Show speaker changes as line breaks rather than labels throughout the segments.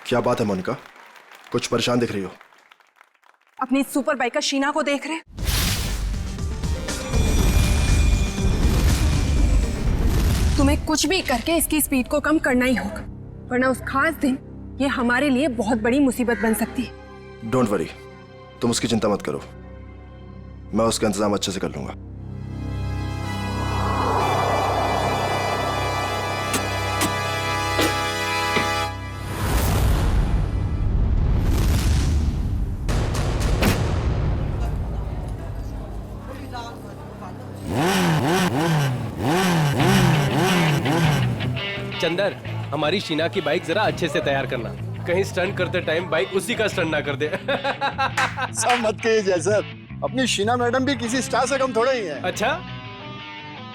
क्या बात है मोनिका, कुछ परेशान दिख रही हो?
अपनी सुपर बाइकर शीना को देख रहे? तुम्हें कुछ भी करके इसकी स्पीड को कम करना ही होगा, वरना उस खास दिन ये हमारे लिए बहुत बड़ी मुसीबत बन सकती है।
डोंट वरी, तुम उसकी चिंता मत करो, मैं उसका इंतजाम अच्छे से कर लूंगा।
चंदर, हमारी शीना की बाइक जरा अच्छे से तैयार करना, कहीं स्टंट करते टाइम बाइक उसी का स्टंट ना कर दे।
सब मत कहिए जैसा, अपनी शीना मैडम भी किसी स्टार से कम थोड़े ही है।
अच्छा,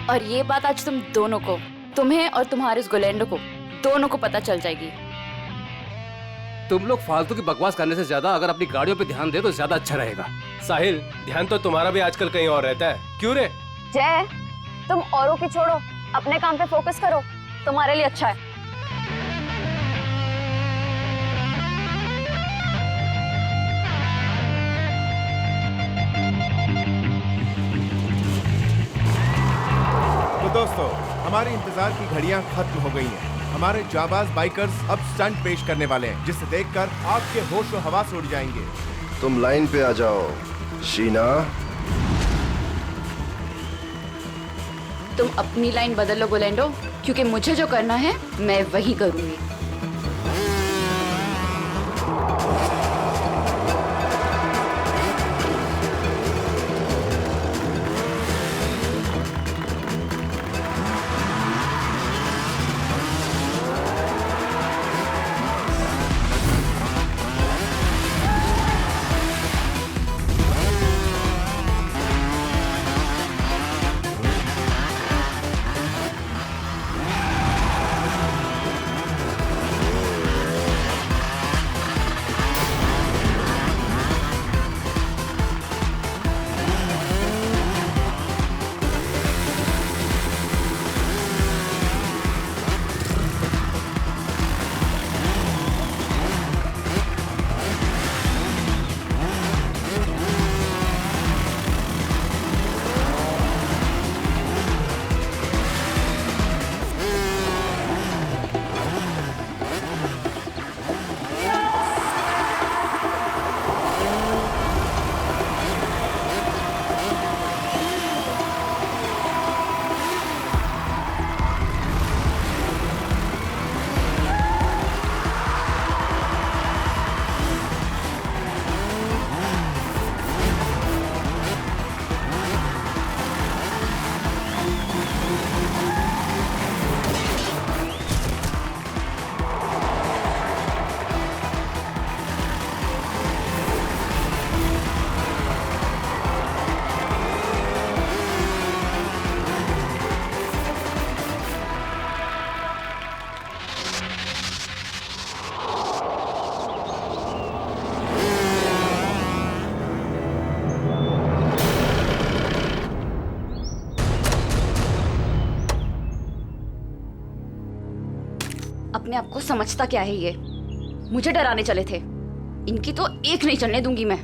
और ये बात आज तुम दोनों को, तुम्हें और तुम्हारे इस गोलैंडो को, दोनों को पता चल जाएगी।
तुम लोग फालतू की बकवास करने से ज्यादा अगर अपनी गाड़ियों पे ध्यान दे तो ज्यादा अच्छा रहेगा।
साहिल, ध्यान तो तुम्हारा भी आजकल कहीं और रहता है, क्यों रे?
जय, तुम औरों की छोड़ो, अपने काम पे फोकस करो, तुम्हारे लिए अच्छा है।
तो दोस्तों, हमारे इंतजार की घड़ियां खत्म हो गई हैं। हमारे जाबाज बाइकर्स अब स्टंट पेश करने वाले हैं, जिसे देखकर आपके होश और हवास उड़ जाएंगे।
तुम लाइन पे आ जाओ शीना।
तुम अपनी लाइन बदल लो गोलैंडो, क्योंकि मुझे जो करना है मैं वही करूंगी। अपने आप को समझता क्या है ये? मुझे डराने चले थे, इनकी तो एक नहीं चलने दूंगी मैं।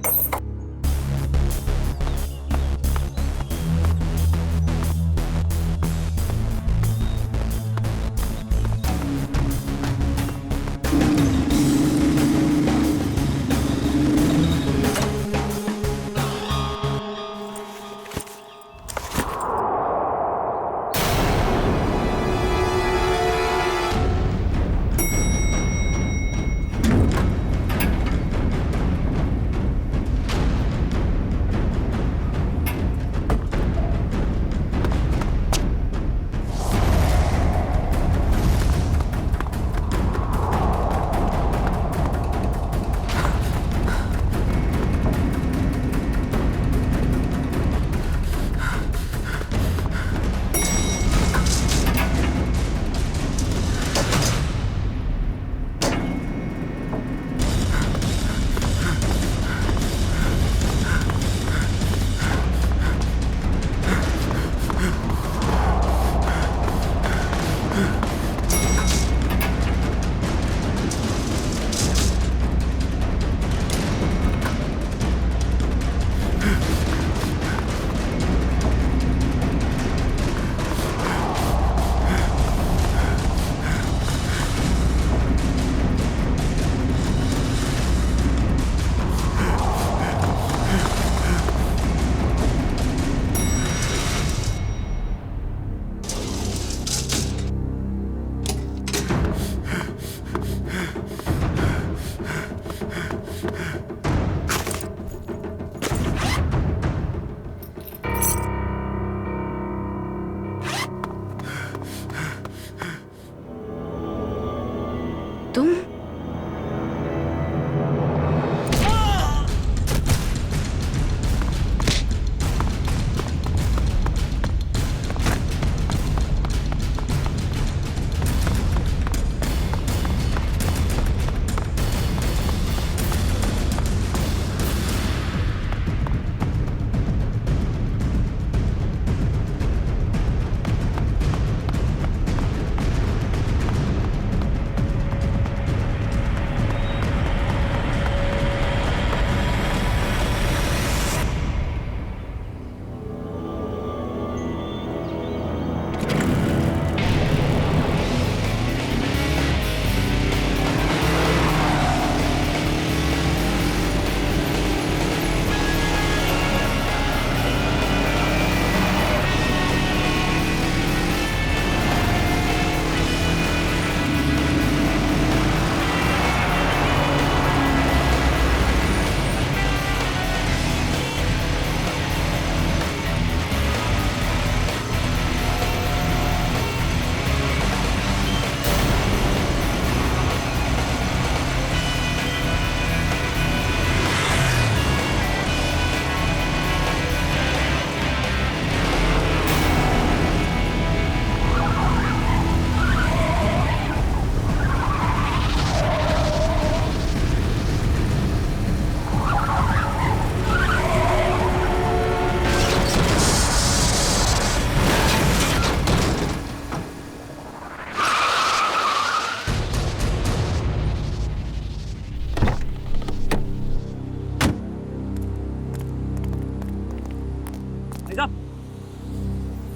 भाई साहब,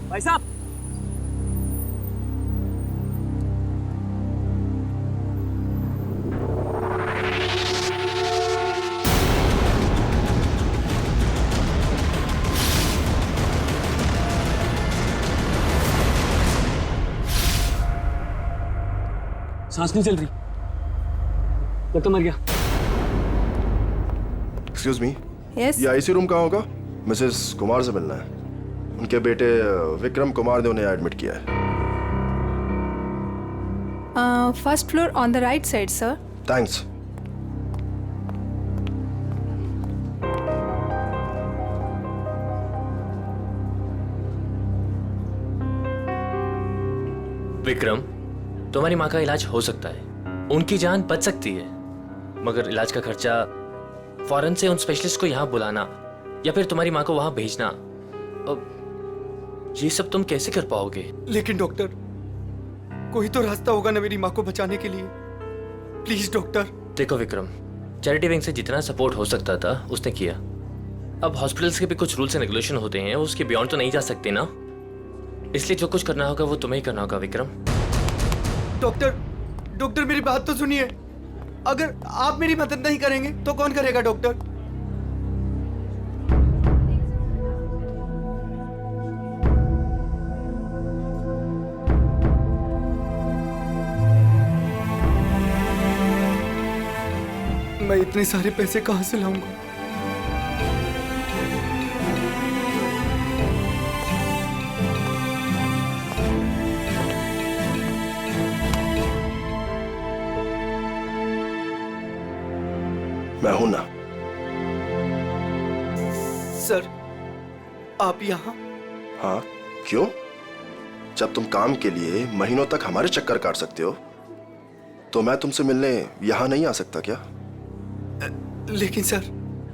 भाई साहब, सांस नहीं चल रही, लगता तो मर गया।
एक्सक्यूज मी,
यस
ये आईसी रूम कहाँ होगा? मिसेस कुमार से मिलना है। उनके बेटे विक्रम कुमार ने उन्हें एडमिट किया है।
First floor on the right side sir.
Thanks.
Vikram, तुम्हारी माँ का इलाज हो सकता है, उनकी जान बच सकती है, मगर इलाज का खर्चा फौरन से उन स्पेशलिस्ट को यहाँ बुलाना या फिर तुम्हारी माँ को वहाँ भेजना, अब ये सब तुम कैसे कर पाओगे?
लेकिन डॉक्टर, कोई तो रास्ता होगा ना मेरी माँ को बचाने के लिए। Please doctor.
देखो विक्रम, चैरिटी विंग से जितना सपोर्ट हो सकता था उसने किया। अब हॉस्पिटल्स के भी कुछ रूल्स एंड रेगुलेशन होते हैं, उसके बियॉन्ड तो नहीं जा सकते ना, इसलिए जो कुछ करना होगा वो तुम्हें ही करना होगा विक्रम।
डॉक्टर मेरी बात तो सुनिए। अगर आप मेरी मदद नहीं करेंगे तो कौन करेगा डॉक्टर? मैं इतने सारे पैसे कहां से लाऊंगा?
मैं हूं ना।
सर, आप यहाँ?
हाँ, क्यों? जब तुम काम के लिए महीनों तक हमारे चक्कर काट सकते हो, तो मैं तुमसे मिलने यहां नहीं आ सकता क्या?
लेकिन सर,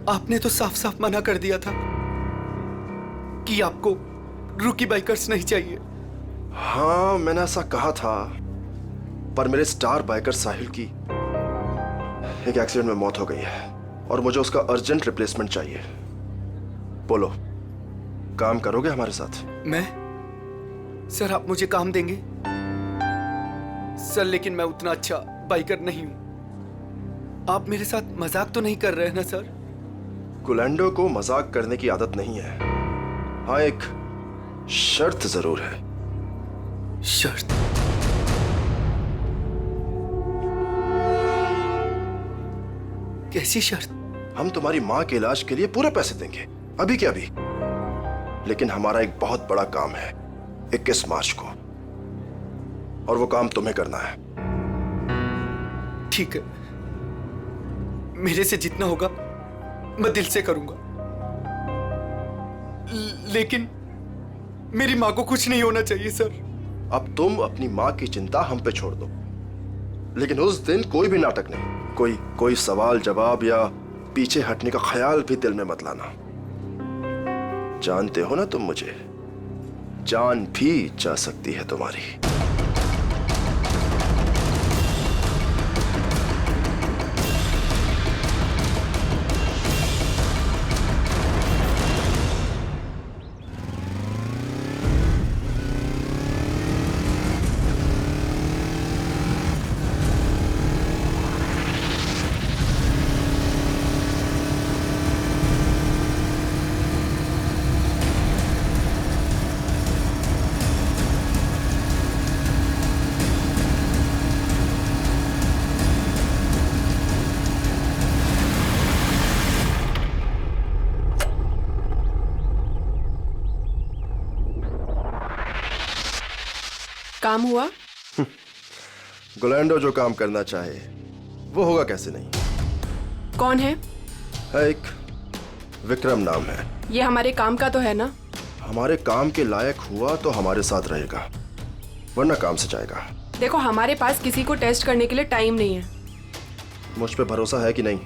आपने तो साफ साफ मना कर दिया था कि आपको रूकी बाइकर्स नहीं चाहिए।
हाँ, मैंने ऐसा कहा था, पर मेरे स्टार बाइकर साहिल की एक एक्सीडेंट में मौत हो गई है और मुझे उसका अर्जेंट रिप्लेसमेंट चाहिए। बोलो, काम करोगे हमारे साथ?
मैं? सर, आप मुझे काम देंगे? सर, लेकिन मैं उतना अच्छा बाइकर नहीं हूं। आप मेरे साथ मजाक तो नहीं कर रहे हैं ना सर?
गुलेंडो को मजाक करने की आदत नहीं है। हाँ, एक शर्त जरूर है।
शर्त? कैसी शर्त?
हम तुम्हारी माँ के इलाज के लिए पूरे पैसे देंगे, अभी के अभी। लेकिन हमारा एक बहुत बड़ा काम है 21 मार्च को, और वो काम तुम्हें करना है।
ठीक है, मेरे से जितना होगा मैं दिल से करूंगा, लेकिन मेरी माँ को कुछ नहीं होना चाहिए सर।
अब तुम अपनी माँ की चिंता हम पे छोड़ दो, लेकिन उस दिन कोई भी नाटक नहीं, कोई सवाल जवाब या पीछे हटने का ख्याल भी दिल में मत लाना। जानते हो ना तुम मुझे, जान भी जा सकती है तुम्हारी।
काम हुआ?
गुलेंडो जो काम करना चाहे वो होगा कैसे नहीं।
कौन है?
एक विक्रम नाम है।
ये हमारे काम का तो है ना?
हमारे काम के लायक हुआ तो हमारे साथ रहेगा, वरना काम से जाएगा।
देखो, हमारे पास किसी को टेस्ट करने के लिए टाइम नहीं है।
मुझ पे भरोसा है कि नहीं?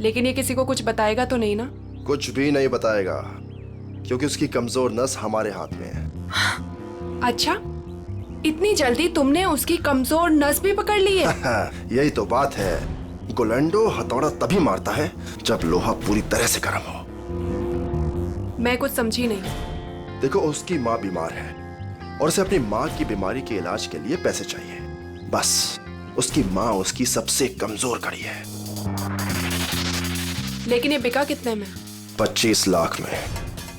लेकिन ये किसी को कुछ बताएगा तो नहीं ना?
कुछ भी नहीं बताएगा, क्योंकि उसकी कमजोर नस हमारे हाथ में है।
अच्छा, इतनी जल्दी तुमने उसकी कमजोर नस भी पकड़ ली है?
यही तो बात है। गुलेंडो हथौड़ा तभी मारता है जब लोहा पूरी तरह से गर्म हो।
मैं कुछ समझी नहीं।
देखो, उसकी माँ बीमार है और उसे अपनी माँ की बीमारी के इलाज के लिए पैसे चाहिए। बस उसकी माँ उसकी सबसे कमजोर कड़ी है।
लेकिन ये बिका कितने में?
25 लाख में।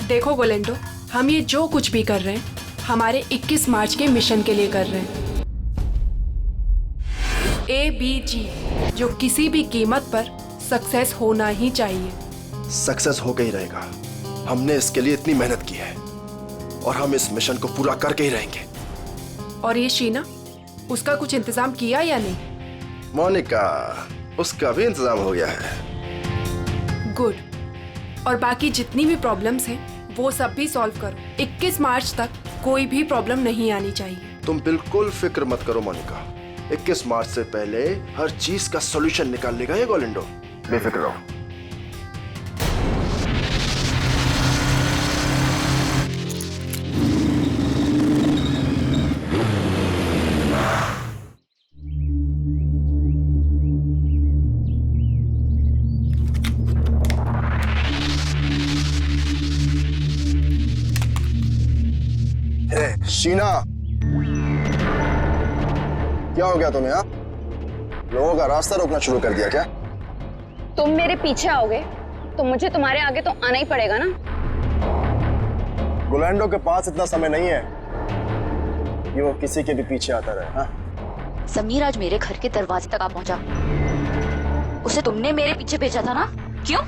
देखो गोलेंडो, हम ये जो कुछ भी कर रहे हैं हमारे 21 मार्च के मिशन के लिए कर रहे हैं। ABG, जो किसी भी कीमत पर सक्सेस होना ही चाहिए।
सक्सेस होकर ही रहेगा। हमने इसके लिए इतनी मेहनत की है और हम इस मिशन को पूरा करके ही रहेंगे।
और ये शीना, उसका कुछ इंतजाम किया या नहीं?
मोनिका, उसका भी इंतजाम हो गया है।
गुड। और बाकी जितनी भी प्रॉब्लम्स हैं वो सब भी सॉल्व करो। 21 मार्च तक कोई भी प्रॉब्लम नहीं आनी चाहिए।
तुम बिल्कुल फिक्र मत करो मोनिका, 21 मार्च से पहले हर चीज का सॉल्यूशन निकाल लेगा ये गोलेंडो। बेफिक्र रहो।
शीना, क्या हो गया तुम्हें? लोगों का रास्ता रोकना शुरू कर दिया क्या?
तुम मेरे पीछे आओगे तो मुझे तुम्हारे आगे तो आना ही पड़ेगा ना।
गोलेंडो के पास इतना समय नहीं है कि वो किसी के भी पीछे आता रहे। हाँ?
समीर आज मेरे घर के दरवाजे तक आ पहुंचा। उसे तुमने मेरे पीछे भेजा था ना? क्यों?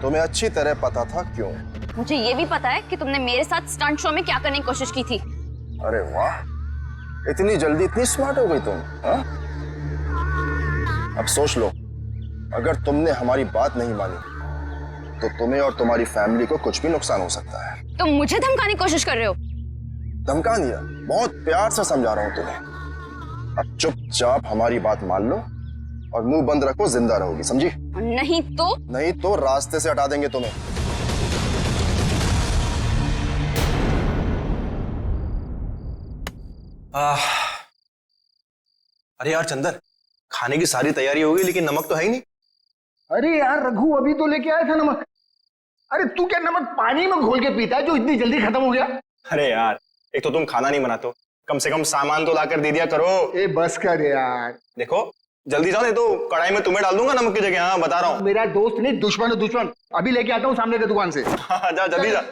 तुम्हें अच्छी तरह पता था क्यों।
मुझे ये भी पता है कि तुमने मेरे साथ स्टंट शो में क्या करने की कोशिश की थी।
अरे वाह, इतनी जल्दी इतनी स्मार्ट हो गई तुम। हाँ? अब सोच लो, अगर तुमने हमारी बात नहीं मानी तो तुम्हें और तुम्हारी फैमिली को कुछ भी नुकसान हो सकता है।
तुम मुझे धमकाने की कोशिश कर रहे हो?
धमका दिया? बहुत प्यार से समझा रहा हूं तुम्हें। अब चुपचाप हमारी बात मान लो और मुंह बंद रखो, जिंदा रहोगी, समझी? नहीं तो रास्ते से हटा देंगे तुम्हें।
अरे यार चंदर, खाने की सारी तैयारी हो गई लेकिन नमक तो है ही नहीं।
अरे यार रघु, अभी तो लेके आया था नमक। अरे तू क्या नमक पानी में घोल के पीता है जो इतनी जल्दी खत्म हो गया?
अरे यार, एक तो तुम खाना नहीं बनाते हो, कम से कम सामान तो लाकर दे दिया करो।
ए बस कर यार।
देखो जल्दी जाओ, नहीं तो कढ़ाई में तुम्हें डाल दूंगा नमक की जगह। हाँ बता रहा हूँ।
मेरा दोस्त नहीं, दुश्मन है दुश्मन। अभी लेके आता हूँ सामने की दुकान से।
जा जल्दी जा।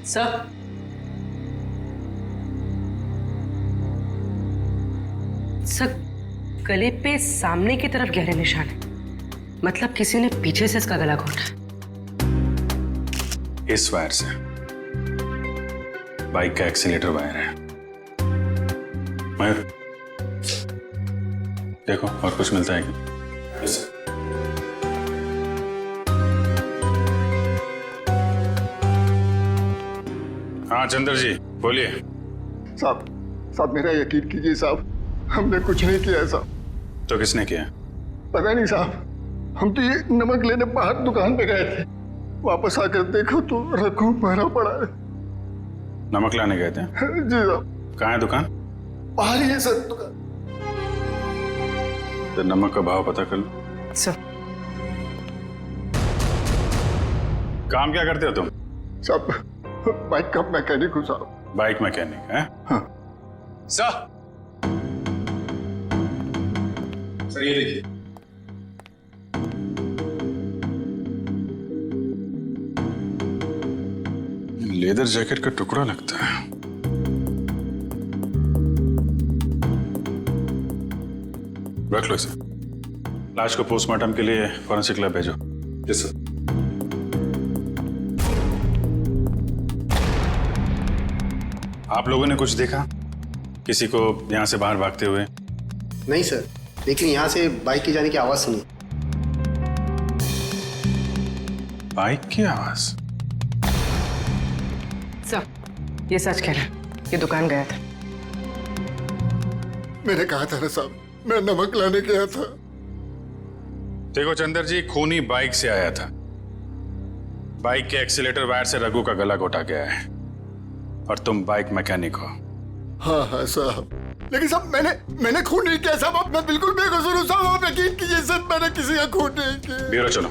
सर, गले पे सामने की तरफ गहरे निशान है। मतलब किसी ने पीछे से इसका गला घोटा।
इस वायर से बाइक का एक्सीलेटर वायर है। मयूर देखो और कुछ मिलता है क्या? yes, हाँ चंद्र जी बोलिए।
साहब मेरा यकीन कीजिए साहब, हमने कुछ नहीं किया साहब।
तो किसने किया?
पता नहीं साहब, हम तो ये नमक लेने बाहर दुकान पे गए थे।
वापस आकर देखो तो रघु मरा पड़ा है।
नमक लाने गए थे?
जी साहब।
कहाँ है दुकान?
बाहर ही है सर दुकान।
तो नमक का भाव पता कर लो।
सर
काम क्या करते हो तुम?
साहब बाइक का मैकेनिक हूँ साहब।
बाइक मैकेनिक है?
हाँ।
सर ये देखिए, लेदर जैकेट का टुकड़ा लगता है। रख लो इसे। लाश को पोस्टमार्टम के लिए फॉरेंसिक लैब भेजो। Yes sir. आप लोगों ने कुछ देखा? किसी को यहां से बाहर भागते हुए?
नहीं सर, लेकिन यहाँ से बाइक की जाने की आवाज सुनी।
बाइक की आवाज?
सर ये सच कह रहा है, ये दुकान गया था।
मैंने कहा था ना साहब, मैं नमक लाने गया था।
देखो चंदर जी, खूनी बाइक से आया था। बाइक के एक्सीलेटर वायर से रघु का गला घोटा गया है और तुम बाइक मैकेनिक हो।
हाँ हाँ साहब, लेकिन साहब मैंने खून नहीं किया साहब। मैं बिल्कुल बेकसूर हूँ साहब, आप यकीन कीजिए सर, मैंने किसी का खून नहीं किया।
ब्यूरो चलो।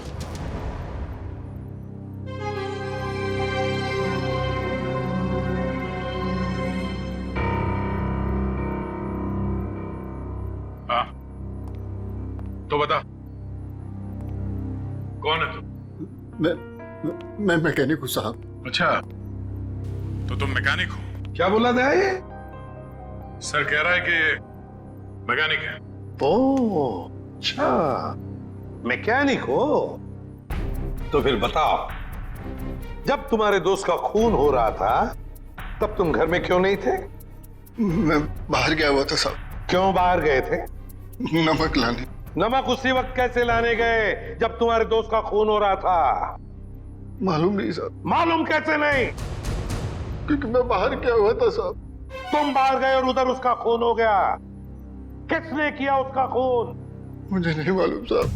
हाँ तो बता, कौन है तू?
मैं मैकेनिक हूँ साहब।
अच्छा, तो तुम मैकेनिक हो?
क्या बोला था ये?
सर कह रहा है कि मैकेनिक है।
ओह अच्छा, मैकेनिक हो? तो फिर बताओ, जब तुम्हारे दोस्त का खून हो रहा था तब तुम घर में क्यों नहीं थे?
मैं बाहर गया हुआ था साहब।
क्यों बाहर गए थे?
नमक लाने।
नमक उसी वक्त कैसे लाने गए जब तुम्हारे दोस्त का खून हो रहा था?
मालूम नहीं साहब।
मालूम कैसे नहीं?
क्योंकि मैं बाहर गया हुआ था साहब।
तुम बाहर गए और उधर उसका खून हो गया। किसने किया उसका खून?
मुझे नहीं मालूम साहब।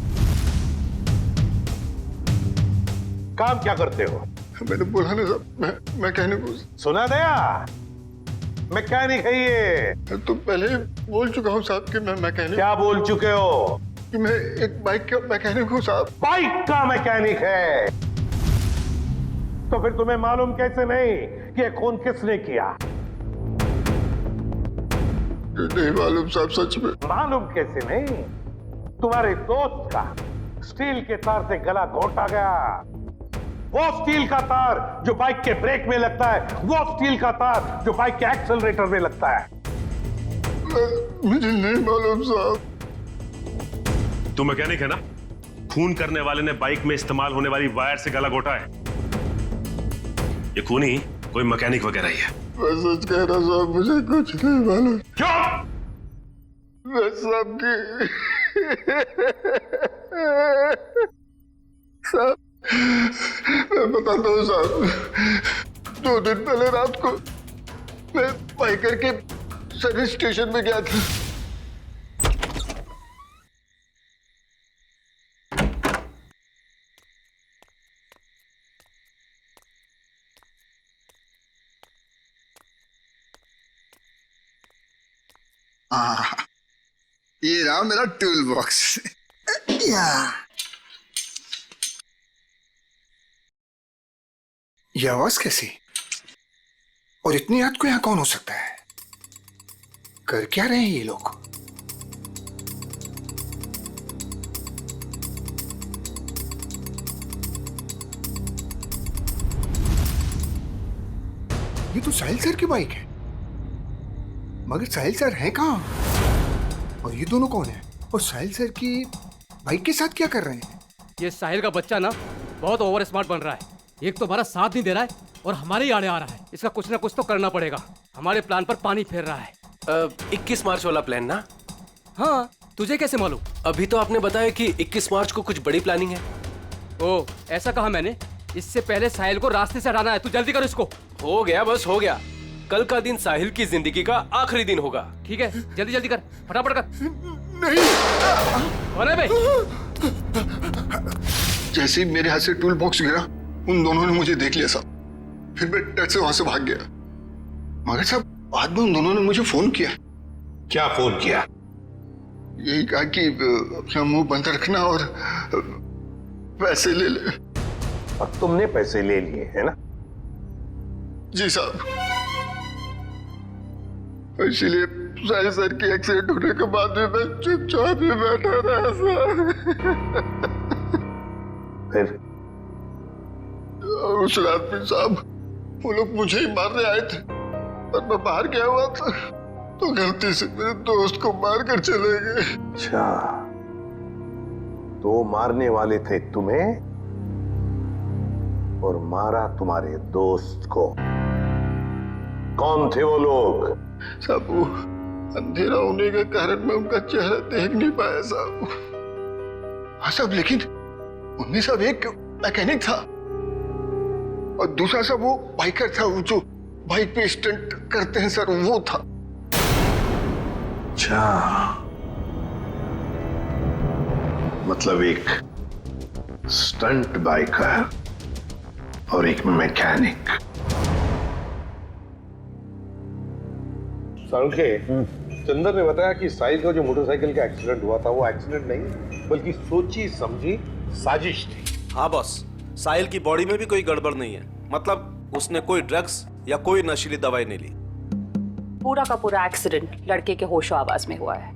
काम क्या करते हो?
मैंने बोला ना साहब, मैं मैकेनिक हूँ।
सुना दया, मैकेनिक है ये।
तो पहले बोल चुका हूँ साहब कि मैं मैकेनिक।
क्या बोल चुके हो?
कि मैं एक बाइक का मैकेनिक हूँ साहब।
बाइक का मैकेनिक है? तो फिर तुम्हें मालूम कैसे नहीं कि खून किसने किया?
नहीं मालूम साहब, सच में।
मालूम कैसे नहीं? तुम्हारे दोस्त का स्टील के तार से गला घोटा गया। वो स्टील का तार जो बाइक के ब्रेक में लगता है, वो स्टील का तार जो बाइक के एक्सेलरेटर में लगता है।
मुझे नहीं मालूम साहब।
तू मैकेनिक है ना? खून करने वाले ने बाइक में इस्तेमाल होने वाली वायर से गला घोटा है। ये खूनी कोई मैकेनिक वगैरह ही है।
मैं सच कह रहा साहब, मुझे कुछ नहीं मालूम।
चुप!
मैं सबकी साहब, मैं बताता हूँ साहब। 2 दिन पहले रात को मैं बाइकर के सर्विस स्टेशन में गया था। ये रहा मेरा टूल बॉक्स। ये आवाज कैसी? और इतनी रात को यहाँ कौन हो सकता है? कर क्या रहे हैं ये लोग? ये तो साहिल सर की बाइक है, मगर साहिल सर हैं कहाँ? और ये दोनों कौन है? और साहिल सर की बाइक के साथ क्या कर रहे हैं?
ये साहिल का बच्चा ना बहुत ओवर स्मार्ट बन रहा है। एक तो हमारा साथ नहीं दे रहा है और हमारे ही आड़े आ रहा है। इसका कुछ ना कुछ तो करना पड़ेगा। हमारे प्लान पर पानी फेर रहा है।
21 मार्च वाला प्लान ना?
हाँ, तुझे कैसे मालूम?
अभी तो आपने बताया कि 21 मार्च को कुछ बड़ी प्लानिंग है।
ओ, ऐसा कहा मैंने? इससे पहले साहिल को रास्ते से हटाना है। तू जल्दी कर इसको।
हो गया, बस हो गया। कल का दिन साहिल की जिंदगी का आखिरी दिन होगा।
ठीक है, जल्दी जल्दी कर, फटाफट कर।
नहीं।
कौन है बे?
जैसे ही मेरे हाथ से टूल बॉक्स गिरा, उन दोनों ने मुझे देख लिया साहब, फिर मैं डर से वहां से भाग गया। मगर साहब बाद में उन दोनों ने मुझे फोन किया।
क्या फोन किया?
यही कहा कि अपना मुंह बंद रखना और पैसे ले ले।
और तुमने पैसे ले लिए है ना?
जी साहब, इसीलिए साहिल सर की एक्सीडेंट होने के बाद भी मैं चुपचाप ही बैठा रहा सर।
फिर
उस रात में साहब वो लोग मुझे ही मारने आए थे, पर मैं बाहर गया हुआ था तो गलती से मेरे दोस्त को मार कर चले गए।
अच्छा, तो मारने वाले थे तुम्हें और मारा तुम्हारे दोस्त को। कौन थे वो लोग?
साहब वो अंधेरा होने के कारण मैं उनका चेहरा देख नहीं पाया साहब। हाँ साहब, लेकिन उनमें सब एक मैकेनिक था और दूसरा सब वो बाइकर था, वो जो बाइक पे स्टंट करते हैं सर, वो था।
अच्छा, मतलब एक स्टंट बाइकर और एक मैकेनिक।
के चंदर ने बताया कि साहिल का जो मोटरसाइकिल का एक्सीडेंट हुआ था वो एक्सीडेंट नहीं बल्कि सोची समझी साजिश थी।
हाँ बॉस, साहिल की बॉडी में भी कोई गड़बड़ नहीं है, मतलब उसने कोई ड्रग्स या कोई नशीली दवाई नहीं ली।
पूरा का पूरा एक्सीडेंट लड़के के होशो आवाज में हुआ है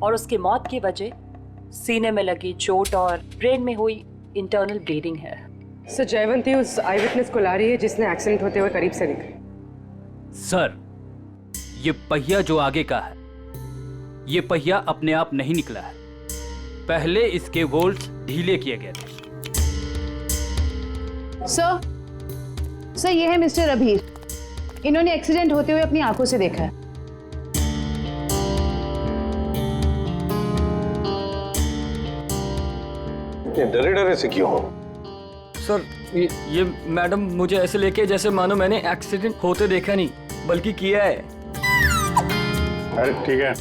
और उसकी मौत की वजह सीने में लगी चोट और ब्रेन में हुई इंटरनल ब्लीडिंग है।
सर जयवंती उस आई विटनेस को ला रही है जिसने एक्सीडेंट होते हुए करीब से दिखा।
सर, ये पहिया जो आगे का है, ये पहिया अपने आप नहीं निकला है, पहले इसके बोल्ट्स ढीले किए गए थे।
सर ये है मिस्टर अभीर, इन्होंने एक्सीडेंट होते हुए अपनी आंखों से देखा है।
डरे डरे से क्यों हो?
सर ये मैडम मुझे ऐसे लेके जैसे मानो मैंने एक्सीडेंट होते देखा नहीं बल्कि किया है।
अरे ठीक है,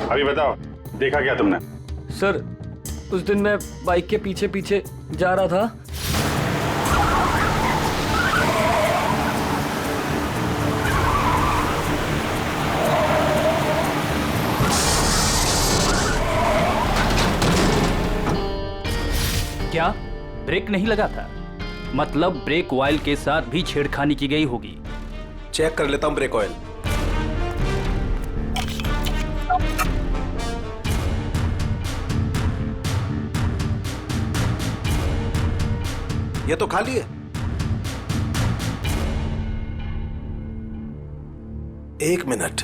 अभी बताओ देखा क्या तुमने?
सर उस दिन मैं बाइक के पीछे पीछे जा रहा था,
क्या ब्रेक नहीं लगा था? मतलब ब्रेक ऑयल के साथ भी छेड़खानी की गई होगी।
चेक कर लेता हूं ब्रेक ऑयल। ये तो खाली है। एक मिनट,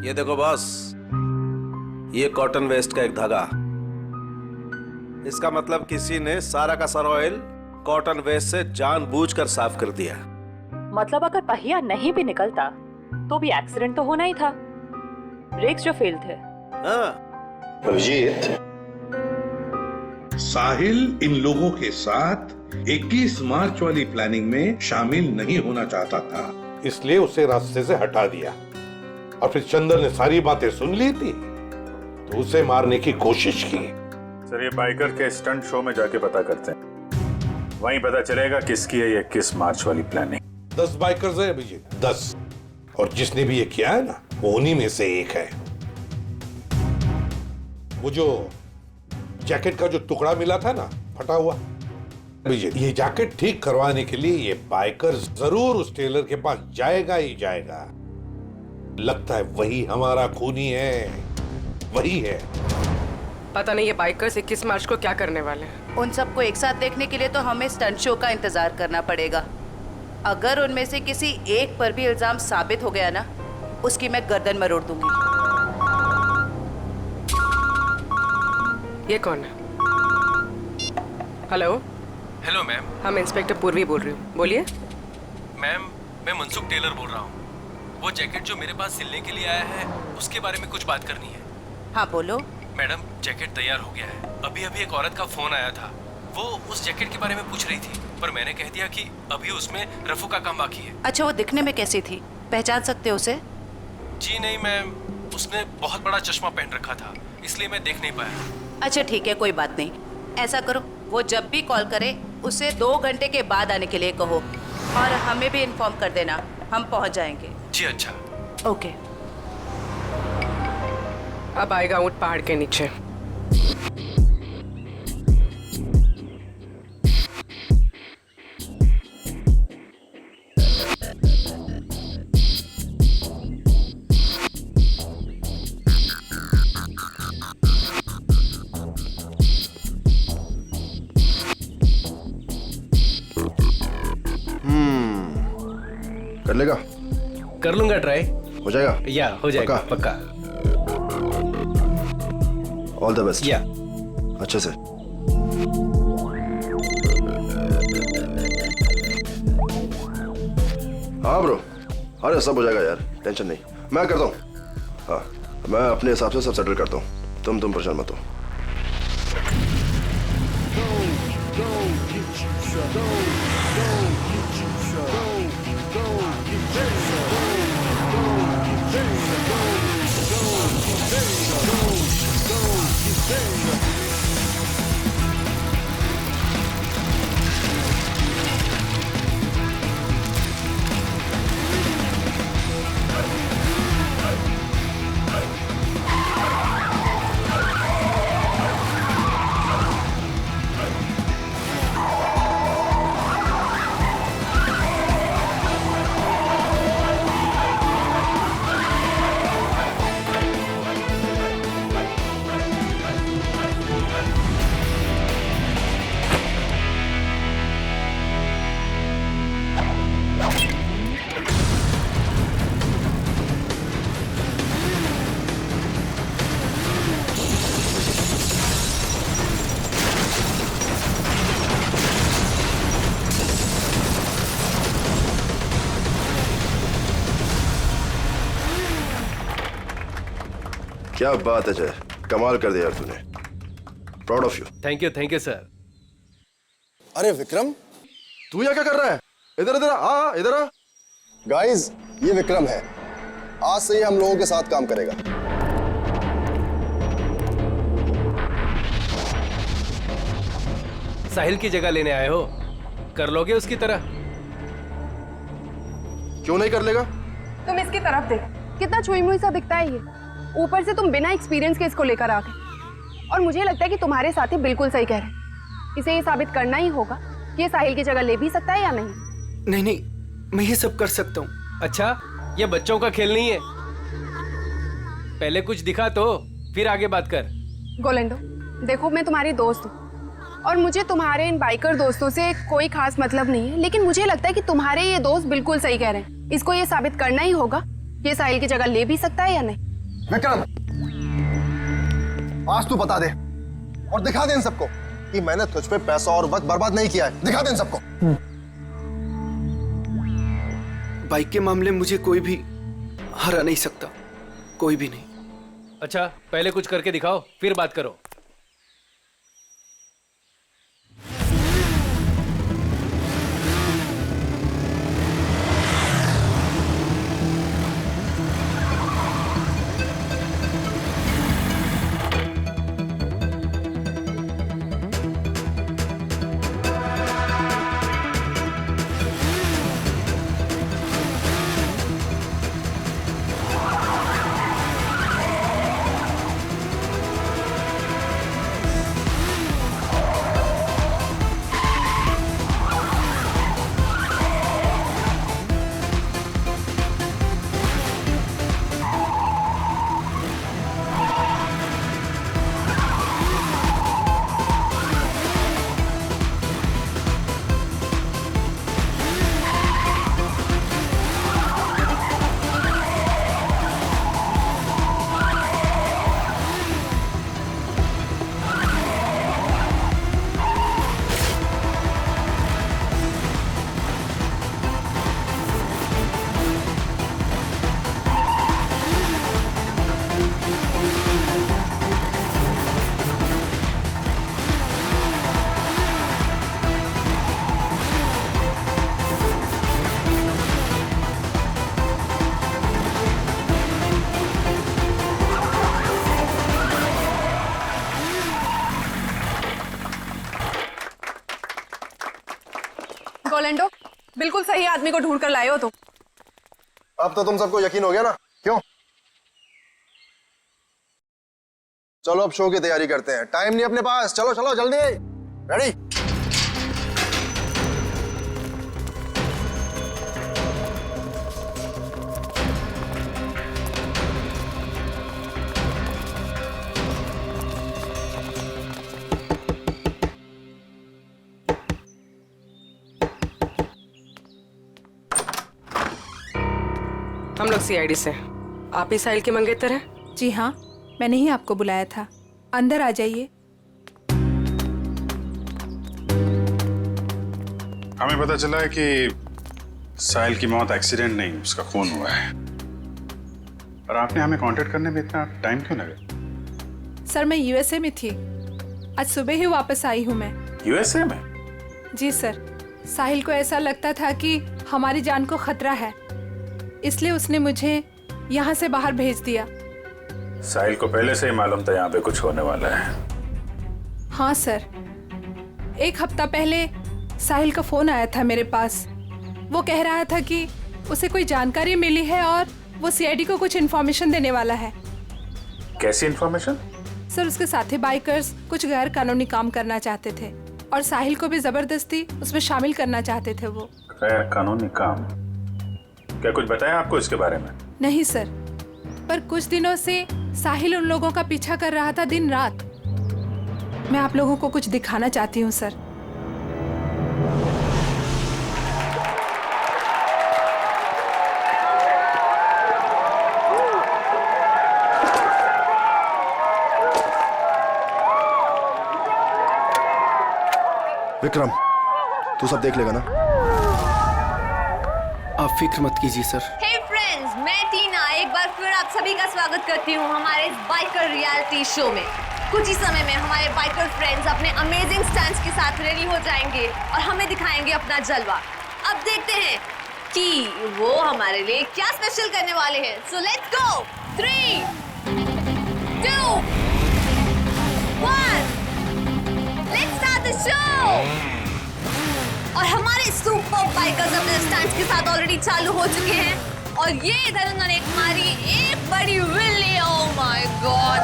ये देखो बॉस, ये कॉटन वेस्ट का एक धागा। इसका मतलब किसी ने सारा का सारा ऑयल कॉटन वेस्ट से जानबूझकर साफ कर दिया।
मतलब अगर पहिया नहीं भी निकलता तो भी एक्सीडेंट तो होना ही था, ब्रेक्स जो फेल थे।
अभिजीत,
साहिल इन लोगों के साथ 21 मार्च वाली प्लानिंग में शामिल नहीं होना चाहता था,
इसलिए उसे रास्ते से हटा दिया और फिर चंदर ने सारी बातें सुन ली थी तो उसे मारने की कोशिश की।
सर ये बाइकर के स्टंट शो में जाके पता करते हैं, वहीं पता चलेगा किसकी है ये 21 मार्च वाली प्लानिंग।
10 बाइकर्स है अभिजीत, 10, और जिसने भी ये किया है ना वो उन्हीं में से एक है। वो जो जैकेट का जो टुकड़ा मिला था ना फटा हुआ, अभिजीत ये जैकेट ठीक करवाने के लिए ये बाइकर जरूर उस टेलर के पास जाएगा ही जाएगा। लगता है वही हमारा खूनी है, वही है।
पता नहीं ये बाइकर्स 21 मार्च को क्या करने वाले हैं।
उन सबको एक साथ देखने के लिए तो हमें स्टंट शो का इंतजार करना पड़ेगा। अगर उनमें से किसी एक पर भी इल्जाम साबित हो गया ना, उसकी मैं गर्दन मरोड़ दूंगी।
ये कौन है? हेलो।
Hello ma'am.
हम इंस्पेक्टर पूर्वी बोल रही हूँ, बोलिए।
मैम मैं मनसुख टेलर बोल रहा हूँ। वो जैकेट जो मेरे पास सिलने के लिए आया है उसके बारे में कुछ बात करनी है।
हाँ बोलो।
मैडम जैकेट तैयार हो गया है, अभी अभी एक औरत का फोन आया था, वो उस जैकेट के बारे में पूछ रही थी, पर मैंने कह दिया कि अभी उसमें रफू का काम बाकी है।
अच्छा, वो दिखने में कैसी थी, पहचान सकते हो उसे?
जी नहीं मैम, उसने बहुत बड़ा चश्मा पहन रखा था, इसलिए मैं देख नहीं पाया।
अच्छा ठीक है, कोई बात नहीं। ऐसा करो, वो जब भी कॉल करे उसे 2 घंटे के बाद आने के लिए कहो और हमें भी इन्फॉर्म कर देना, हम पहुंच जाएंगे।
जी अच्छा।
ओके।
अब आएगा ऊंट पहाड़ के नीचे।
कर लेगा?
कर लूंगा ट्राई।
हो जाएगा?
या हो जाएगा पक्का।
All the best.
या
अच्छे से। हाँ ब्रो, अरे सब हो जाएगा यार, टेंशन नहीं, मैं करता हूँ। हाँ, मैं अपने हिसाब से सब सेटल करता हूँ, तुम परेशान मत हो। क्या बात है जय, कमाल कर दिया यार तूने, proud of you.
Thank you sir.
अरे विक्रम,
तू यहाँ क्या कर रहा है? इधर इधर आ, इधर आ।
गाइस, ये विक्रम है, आज से ये हम लोगों के साथ काम करेगा।
साहिल की जगह लेने आए हो, कर लोगे उसकी तरह?
क्यों नहीं कर लेगा?
तुम इसकी तरफ देख, कितना छुई मुई सा दिखता है ये। ऊपर से तुम बिना एक्सपीरियंस के इसको लेकर आ गए, और मुझे लगता है कि तुम्हारे साथी बिल्कुल सही कह रहे हैं। इसे ये साबित करना ही होगा कि ये साहिल की जगह ले भी सकता है या नहीं।
नहीं, मैं ये सब कर सकता हूँ।
अच्छा, ये बच्चों का खेल नहीं है, पहले कुछ दिखा तो फिर आगे बात कर।
गोलेंडो, देखो मैं तुम्हारी दोस्त हूँ और मुझे तुम्हारे इन बाइकर दोस्तों से कोई खास मतलब नहीं है, लेकिन मुझे लगता है कि तुम्हारे ये दोस्त बिल्कुल सही कह रहे हैं। इसको ये साबित करना ही होगा कि ये साहिल की जगह ले भी सकता है या नहीं।
विक्रम, आज तू बता दे और दिखा दे इन सबको कि मैंने तुझ पे पैसा और वक्त बर्बाद नहीं किया है। दिखा दे इन सबको।
बाइक के मामले में मुझे कोई भी हरा नहीं सकता, कोई भी नहीं।
अच्छा, पहले कुछ करके दिखाओ फिर बात करो।
गोलेंडो, बिल्कुल सही आदमी को ढूंढ कर लाए हो तुम।
अब तो तुम सबको यकीन हो गया ना? क्यों? चलो अब शो की तैयारी करते हैं, टाइम नहीं अपने पास। चलो चलो जल्दी, रेडी?
हम लोग सीआईडी से। आप ही साहिल के मंगेतर हैं?
जी हाँ, मैंने ही आपको बुलाया था। अंदर आ जाइए।
हमें पता चला है कि साहिल की मौत एक्सीडेंट नहीं, उसका खून हुआ है। और आपने हमें कांटेक्ट करने में इतना टाइम क्यों लगा?
सर मैं यूएसए में थी, आज सुबह ही वापस आई हूँ मैं।
यूएसए में?
जी सर, साहिल को ऐसा लगता था कि हमारी जान को खतरा है, इसलिए उसने मुझे यहाँ से बाहर भेज दिया।
साहिल को पहले से ही मालूम था यहाँ पे कुछ होने वाला है?
हाँ सर, 1 हफ्ता पहले साहिल का फोन आया था मेरे पास। वो कह रहा था कि उसे कोई जानकारी मिली है और वो सीआईडी को कुछ इन्फॉर्मेशन देने वाला है।
कैसी इन्फॉर्मेशन?
सर उसके साथी बाइकर्स कुछ गैर कानूनी काम करना चाहते थे और साहिल को भी जबरदस्ती उसमें शामिल करना चाहते थे। वो
गैर कानूनी काम? क्या कुछ बताया आपको इसके बारे में?
नहीं सर, पर कुछ दिनों से साहिल उन लोगों का पीछा कर रहा था दिन रात। मैं आप लोगों को कुछ दिखाना चाहती हूँ सर।
विक्रम, तू सब देख लेगा ना?
आप फिक्र मत कीजिए सर।
हे फ्रेंड्स, मैं टीना एक बार फिर आप सभी का स्वागत करती हूँ हमारे इस बाइकर रियलिटी शो में। कुछ ही समय में हमारे बाइकर फ्रेंड्स अपने अमेजिंग स्टंट्स के साथ रेडी हो जाएंगे और हमें दिखाएंगे अपना जलवा। अब देखते हैं कि वो हमारे लिए क्या स्पेशल करने वाले हैं। So let's go. 3, 2, 1, let's start the show. और हमारे सुपर बाइकर्स अपने स्टंट्स के साथ ऑलरेडी चालू हो चुके हैं और ये इधर उन्होंने मारी एक बड़ी विल्ली। Oh my God!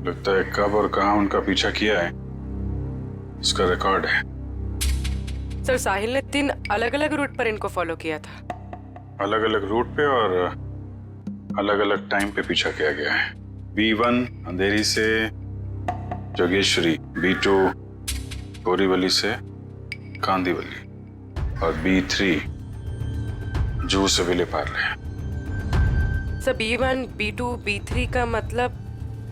लगता है कब और कहां उनका पीछा किया है इसका रिकॉर्ड है।
सर साहिल ने 3 अलग-अलग रूट पर इनको फॉलो किया था।
अलग अलग रूट पे और अलग अलग टाइम पे पीछा किया गया है। B1 अंधेरी से जोगेश्वरी, B2 बोरीवली से कांदीवली और B3 जूह से Vile Parle.
Sir B1, B2, B3 का मतलब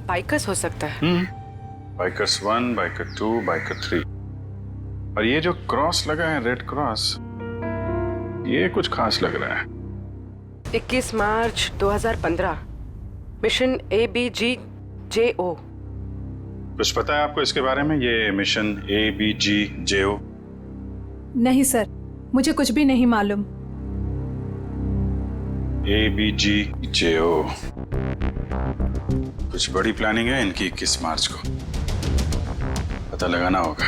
बाइकर्स हो सकता है।
Bikers 1, biker 2, biker 3। और ये जो क्रॉस लगा है, रेड क्रॉस, ये कुछ खास लग रहा है।
21 मार्च 2015, मिशन ABGJO।
कुछ पता है आपको इसके बारे में, ये मिशन ABGJO?
नहीं सर, मुझे कुछ भी नहीं मालूम।
ABGJO कुछ बड़ी प्लानिंग है इनकी। 21 मार्च को पता लगाना होगा।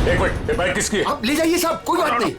एक मिनट, ये बाइक किसकी है?
आप ले जाइए साहब, कोई बात नहीं।